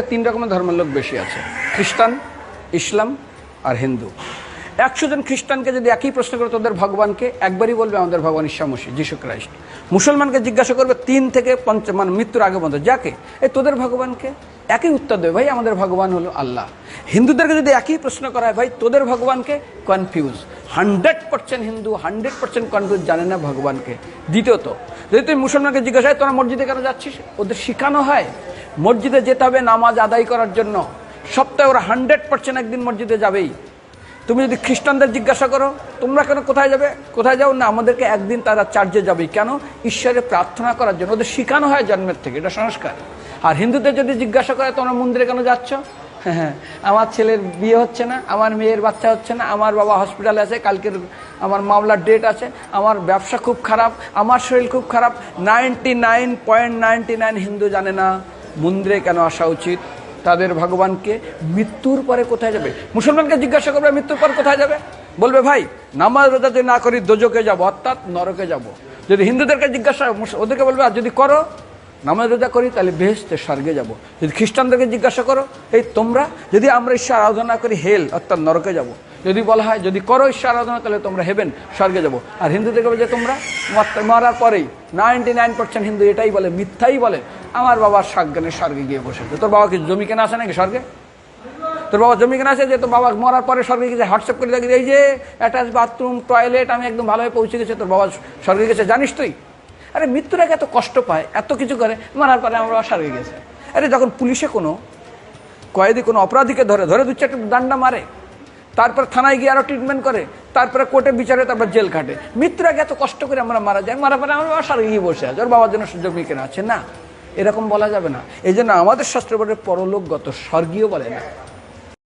তিন রকমের ধর্মের লোক বেশি আছে, খ্রিস্টান, ইসলাম আর হিন্দু। 100 জন খ্রিস্টানকে যদি একই প্রশ্ন করে তোদের ভগবানকে, একবারই বলবে আমাদের ভগবান ঈসা মসিহ, যিশু ক্রাইস্ট। মুসলমানকে জিজ্ঞাসা করবে 3 থেকে 5 মানে মৃত্যুর আগে পর্যন্ত, যাকে এই তোদের ভগবানকে, একই উত্তর দেবে, ভাই আমাদের ভগবান হলো আল্লাহ। হিন্দুদেরকে যদি একই প্রশ্ন করা হয়, ভাই তোদের ভগবানকে, কনফিউজ। 100% হিন্দু 100% কনফিউজ, জানে না ভগবানকে। দ্বিতীয়ত, যদি তুই মুসলমানকে জিজ্ঞাসা হয় তোরা মসজিদে কেন যাচ্ছিস, ওদের শেখানো হয় মসজিদে যেতে হবে নামাজ আদায় করার জন্য। সপ্তাহে ওরা 100% একদিন মসজিদে যাবেই। তুমি যদি খ্রিস্টানদের জিজ্ঞাসা করো তোমরা কেন কোথায় যাবে, কোথায় যাও না, আমাদেরকে একদিন তারা চার্চে যাবে। কেন? ঈশ্বরে প্রার্থনা করার জন্য, ওদের শেখানো হয় জন্মের থেকে, এটা সংস্কার। আর হিন্দুদের যদি জিজ্ঞাসা করে তোমরা মন্দিরে কেন যাচ্ছ, হ্যাঁ আমার ছেলের বিয়ে হচ্ছে না, আমার মেয়ের বাচ্চা হচ্ছে না, আমার বাবা হসপিটালে আছে, কালকের আমার মামলার ডেট আছে, আমার ব্যবসা খুব খারাপ, আমার শরীর খুব খারাপ। 99.99 হিন্দু জানে না মন্দিরে কেন আসা উচিত, তাদের ভগবানকে মৃত্যুর পরে কোথায় যাবে। মুসলমানকে জিজ্ঞাসা করবে মৃত্যুর পর কোথায় যাবে, বলবে ভাই নামাজ রোজা যদি না করি দোজকে যাব, অর্থাৎ নরকে যাব। যদি হিন্দুদেরকে জিজ্ঞাসা, ওদেরকে বলবে আর যদি করো নামাজ রোজা করি তাহলে বেহেশতে স্বর্গে যাব। যদি খ্রিস্টানদেরকে জিজ্ঞাসা করো, এই তোমরা যদি আমরা ঈশ্বর আরাধনা করি হেল অর্থাৎ নরকে যাব। যদি বলা হয় যদি করো ঈশ্বর আরাধনা তাহলে তোমরা হেবেন স্বর্গে যাব। আর হিন্দুদেরকে বলে যে তোমরা মরার পরেই 99% হিন্দু এটাই বলে, মিথ্যাই বলে, আমার বাবার সজ্ঞানে স্বর্গে গিয়ে বসেছে। তোর বাবা কি জমি কেনা আছে নাকি স্বর্গে? তোর বাবা জমি কেনা আছে যে তোর বাবা মরার পরে স্বর্গে গেছে হোয়াটসঅ্যাপ করে দেখি এই যে অ্যাটাচ বাথরুম টয়লেট আমি একদম ভালোভাবে পৌঁছে গেছে, তোর বাবা স্বর্গে গেছে জানিস তুই? আরে মৃত্যুর আগে এত কষ্ট পায়, এত কিছু করে, মারার পরে আমার বাবা স্বর্গে গেছে। আরে যখন পুলিশে কোনো কয়েদি কোনো অপরাধীকে ধরে 2-4টা ডান্ডা মারে, তারপর থানায় গিয়ে আরও ট্রিটমেন্ট করে, তারপরে কোর্টে বিচারে, তারপর জেল খাটে, মৃত্যুর আগে এত কষ্ট করে আমরা মারা যাই, মারা পরে আমার বাবা স্বর্গে গিয়ে বসে আছে, ওর বাবার জন্য জমি কেনা আছে না, এরকম বলা যাবে না। এই জন্য আমাদের শাস্ত্র বলে পরলোকগত, স্বর্গীয় বলে না।